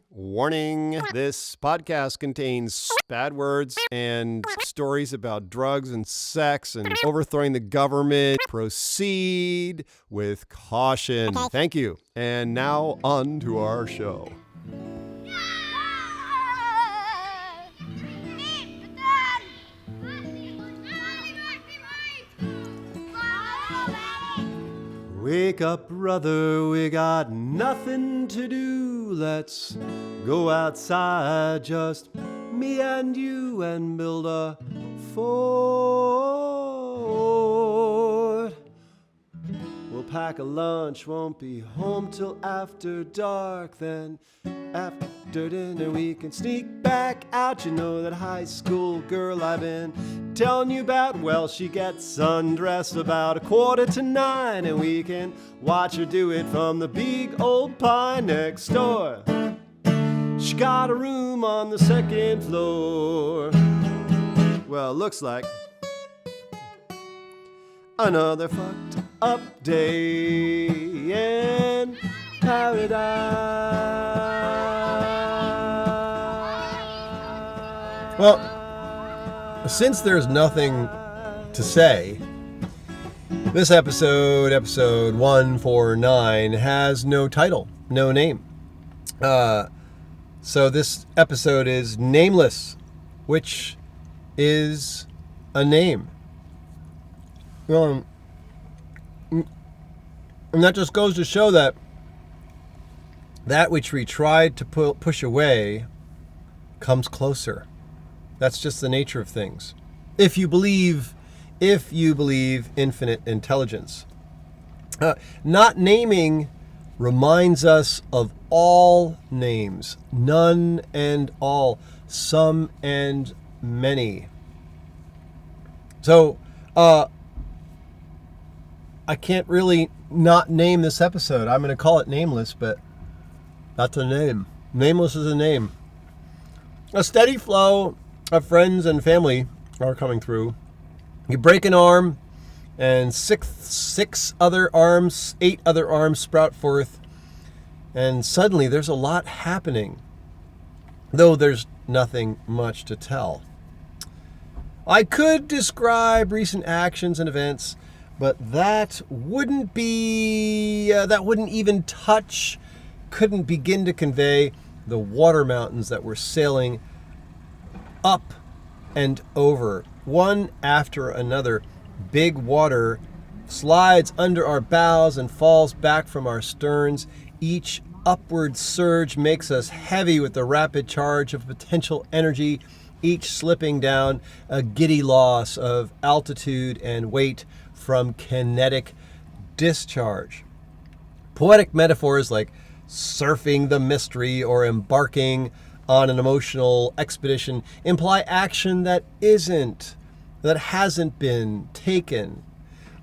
Warning, this podcast contains bad words and stories about drugs and sex and overthrowing the government. Proceed with caution. Thank you. And now on to our show. Wake up, brother, we got nothing to do. Let's go outside, just me and you, and build a fort. We'll pack a lunch, won't be home till after dark. Then after dinner we can sneak back out. You know that high school girl I've been telling you about? Well, she gets undressed about 8:45, and we can watch her do it from the big old pine next door. She got a room on the second floor. Well, looks like another fucked up day in paradise. Well, since there's nothing to say, this episode 149, has no title, no name. So this episode is Nameless, which is a name. Well, and that just goes to show that which we tried to push away comes closer. That's just the nature of things. If you believe infinite intelligence. Not naming reminds us of all names, none and all, some and many. So, I can't really not name this episode. I'm going to call it Nameless, but that's a name. Nameless is a name. A steady flow of friends and family are coming through. You break an arm, and eight other arms sprout forth, and suddenly there's a lot happening, though there's nothing much to tell. I could describe recent actions and events, but that wouldn't even touch, couldn't begin to convey the water mountains that we're sailing up and over, one after another. Big water slides under our bows and falls back from our sterns. Each upward surge makes us heavy with the rapid charge of potential energy, each slipping down a giddy loss of altitude and weight from kinetic discharge. Poetic metaphors like surfing the mystery or embarking on an emotional expedition imply action that hasn't been taken.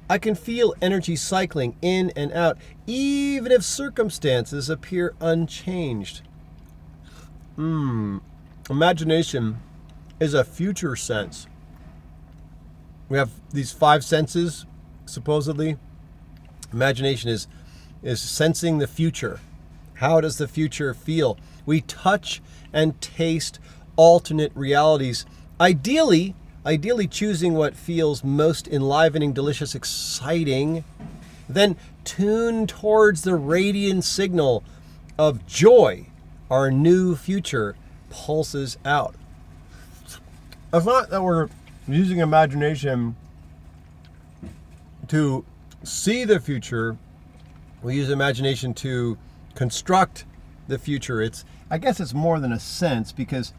I can feel energy cycling in and out, even if circumstances appear unchanged. Imagination is a future sense. We have these 5 senses, supposedly. Imagination is sensing the future. How does the future feel? We touch and taste alternate realities, ideally choosing what feels most enlivening, delicious, exciting, then tune towards the radiant signal of joy our new future pulses out. It's not that we're using imagination to see the future. We use imagination to construct the future. I guess it's more than a sense, because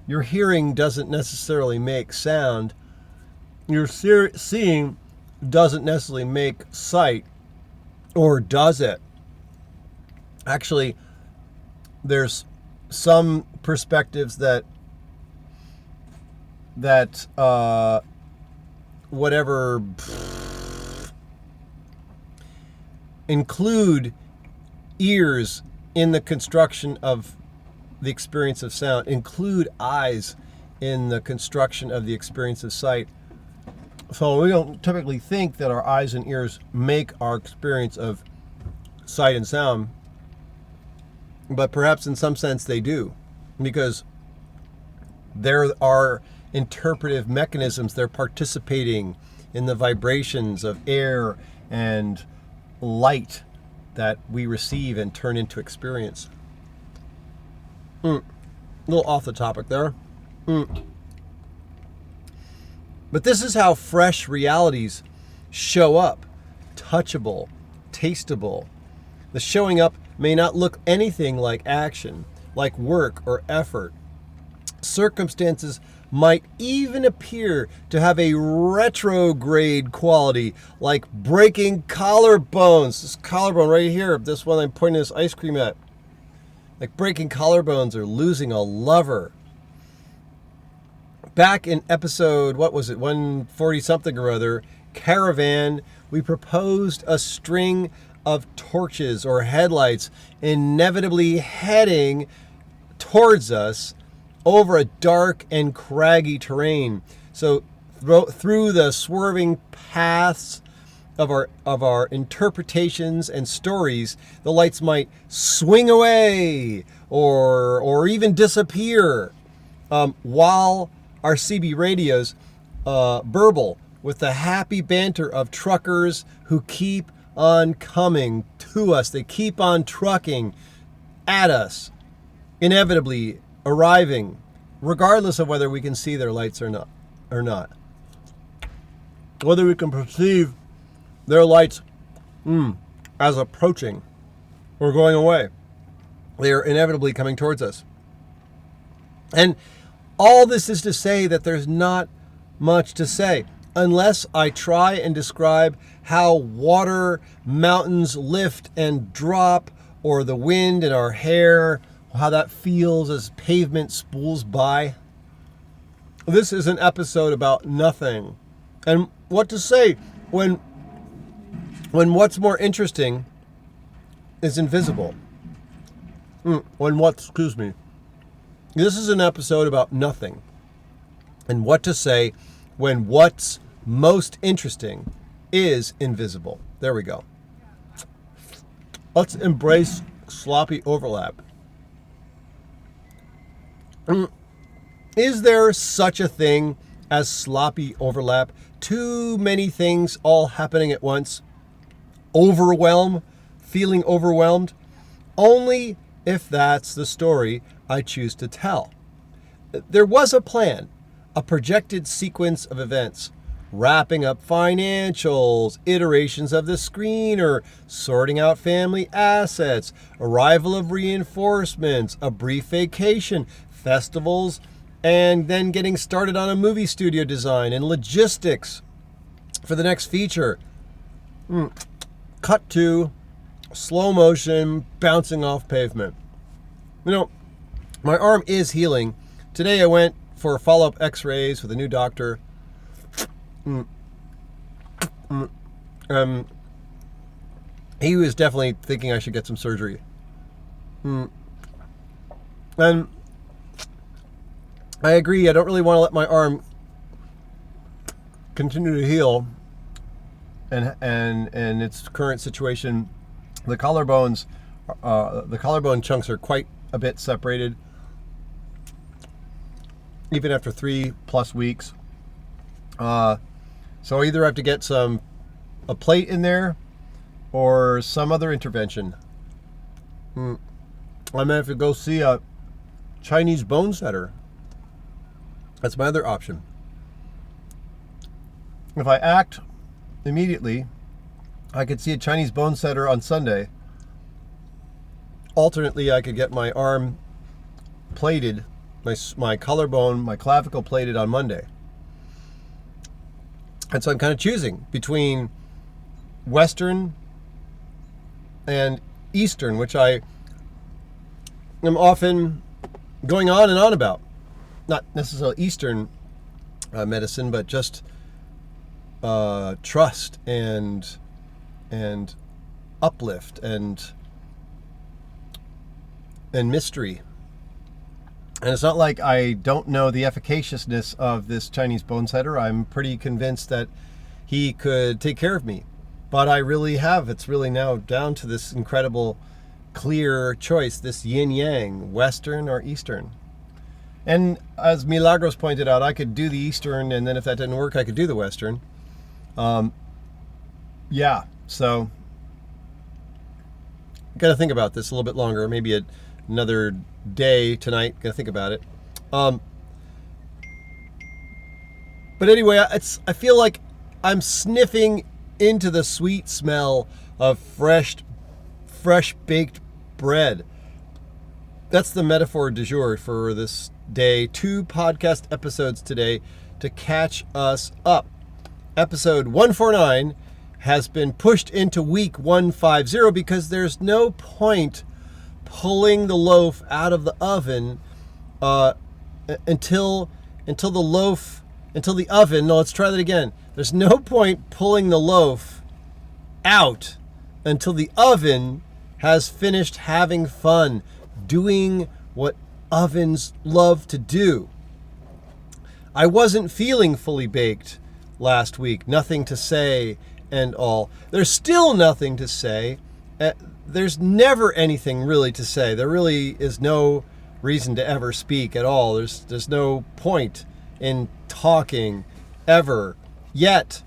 your hearing doesn't necessarily make sound. Your seeing doesn't necessarily make sight, or does it? Actually, there's some perspectives that include ears in the construction of the experience of sound, include eyes in the construction of the experience of sight. So we don't typically think that our eyes and ears make our experience of sight and sound. but perhaps in some sense they do, because there are interpretive mechanisms. They're participating in the vibrations of air and light that we receive and turn into experience. A little off the topic there. But this is how fresh realities show up. Touchable, tasteable. The showing up may not look anything like action, like work or effort. Circumstances might even appear to have a retrograde quality, like breaking collarbones. This collarbone right here, this one I'm pointing this ice cream at. Like breaking collarbones or losing a lover. Back in episode, 140 something or other, Caravan, we proposed a string of torches or headlights inevitably heading towards us over a dark and craggy terrain. So through the swerving paths of our interpretations and stories, the lights might swing away or even disappear, while our CB radios burble with the happy banter of truckers who keep on coming to us. They keep on trucking at us, inevitably arriving, regardless of whether we can see their lights or not. Whether we can perceive their lights as approaching or going away. They are inevitably coming towards us. And all this is to say that there's not much to say unless I try and describe how water mountains lift and drop, or the wind in our hair, how that feels as pavement spools by. This is an episode about nothing. And what to say when what's more interesting is invisible. This is an episode about nothing. And what to say when what's most interesting is invisible. There we go. Let's embrace sloppy overlap. Is there such a thing as sloppy overlap? Too many things all happening at once? Feeling overwhelmed? Only if that's the story I choose to tell. There was a plan, a projected sequence of events, wrapping up financials, iterations of the screener, sorting out family assets, arrival of reinforcements, a brief vacation, festivals, and then getting started on a movie studio design and logistics for the next feature. Cut to slow motion, bouncing off pavement. My arm is healing. Today I went for follow-up x-rays with a new doctor. He was definitely thinking I should get some surgery. And I agree, I don't really want to let my arm continue to heal and its current situation. The collarbone chunks are quite a bit separated, even after 3+ weeks. So I either have to get a plate in there or some other intervention. I might have to go see a Chinese bone setter. That's my other option. If I act immediately, I could see a Chinese bone setter on Sunday. Alternately, I could get my arm plated, my collarbone, my clavicle plated on Monday. And so I'm kind of choosing between Western and Eastern, which I am often going on and on about. Not necessarily Eastern medicine, but just trust and uplift and mystery. And it's not like I don't know the efficaciousness of this Chinese bone setter. I'm pretty convinced that he could take care of me. But I really have. It's really now down to this incredible clear choice, this yin-yang, Western or Eastern. And as Milagros pointed out, I could do the Eastern, and then if that didn't work, I could do the Western. So got to think about this a little bit longer, maybe another day tonight. Got to think about it. But anyway, I feel like I'm sniffing into the sweet smell of fresh baked bread. That's the metaphor du jour for this day. 2 podcast episodes today to catch us up. Episode 149 has been pushed into week 150 because there's no point pulling the loaf out of the oven until the oven. No, let's try that again. There's no point pulling the loaf out until the oven has finished having fun, doing what ovens love to do. I wasn't feeling fully baked last week. Nothing to say and all. There's still nothing to say. There's never anything really to say. There really is no reason to ever speak at all. There's no point in talking ever. Yet,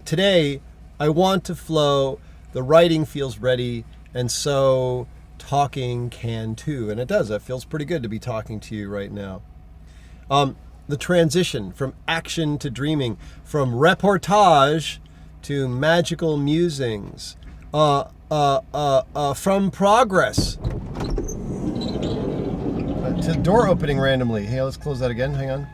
today I want to flow. The writing feels ready, and so talking can too. And it does. It feels pretty good to be talking to you right now. The transition from action to dreaming, from reportage to magical musings, from progress to door opening randomly. Hey, let's close that again. Hang on.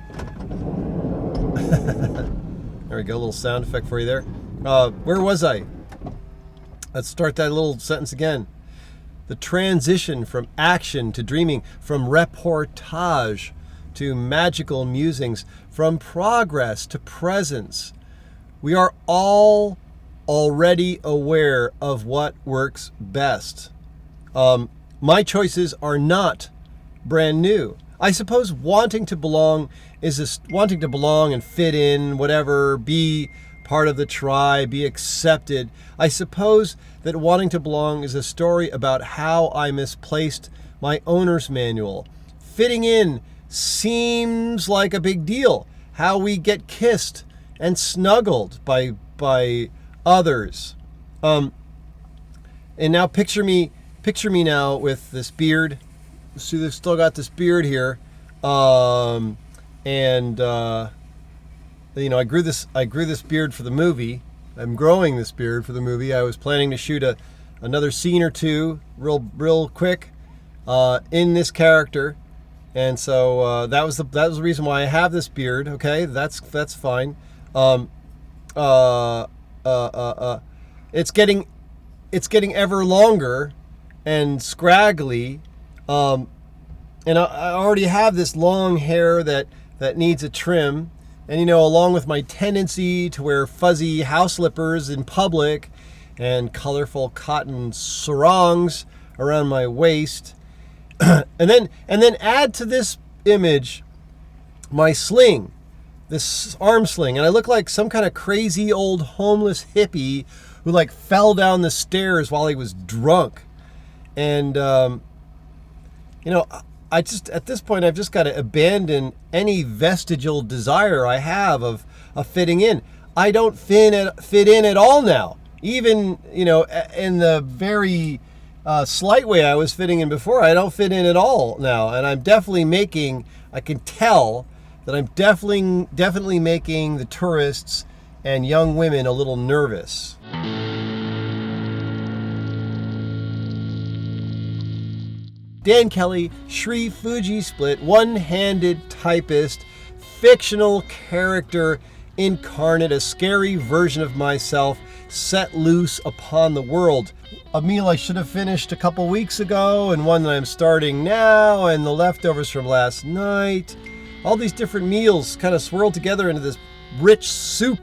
There we go. A little sound effect for you there. Where was I? Let's start that little sentence again. The transition from action to dreaming, from reportage to magical musings, from progress to presence. We are all already aware of what works best. My choices are not brand new. I suppose wanting to belong and fit in, whatever, be part of the tribe, be accepted. I suppose that wanting to belong is a story about how I misplaced my owner's manual. Fitting in seems like a big deal. How we get kissed and snuggled by others. And now picture me now with this beard. See, they've still got this beard here. I grew this beard for the movie. I'm growing this beard for the movie. I was planning to shoot another scene or two real quick in this character, and so that was the reason why I have this beard. Okay, that's fine. It's getting ever longer and scraggly, and I already have this long hair that needs a trim. And, along with my tendency to wear fuzzy house slippers in public and colorful cotton sarongs around my waist, and then add to this image my sling, this arm sling, and I look like some kind of crazy old homeless hippie who fell down the stairs while he was drunk. And, I just, at this point, I've just got to abandon any vestigial desire I have of fitting in. I don't fit in at all now. Even, in the very slight way I was fitting in before, I don't fit in at all now. And I'm definitely I can tell that I'm definitely making the tourists and young women a little nervous. Dan Kelly, Sri Fuji Split, one-handed typist, fictional character incarnate, a scary version of myself set loose upon the world. A meal I should have finished a couple weeks ago, and one that I'm starting now, and the leftovers from last night. All these different meals kind of swirled together into this rich stew.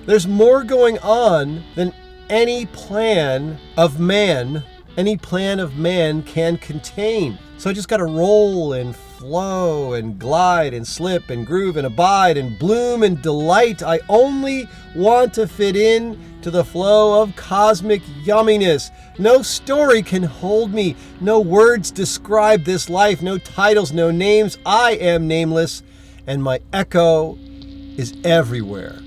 There's more going on than any plan of man any plan of man can contain. So I just got to roll and flow and glide and slip and groove and abide and bloom and delight. I only want to fit in to the flow of cosmic yumminess. No story can hold me. No words describe this life. No titles, no names. I am nameless, and my echo is everywhere.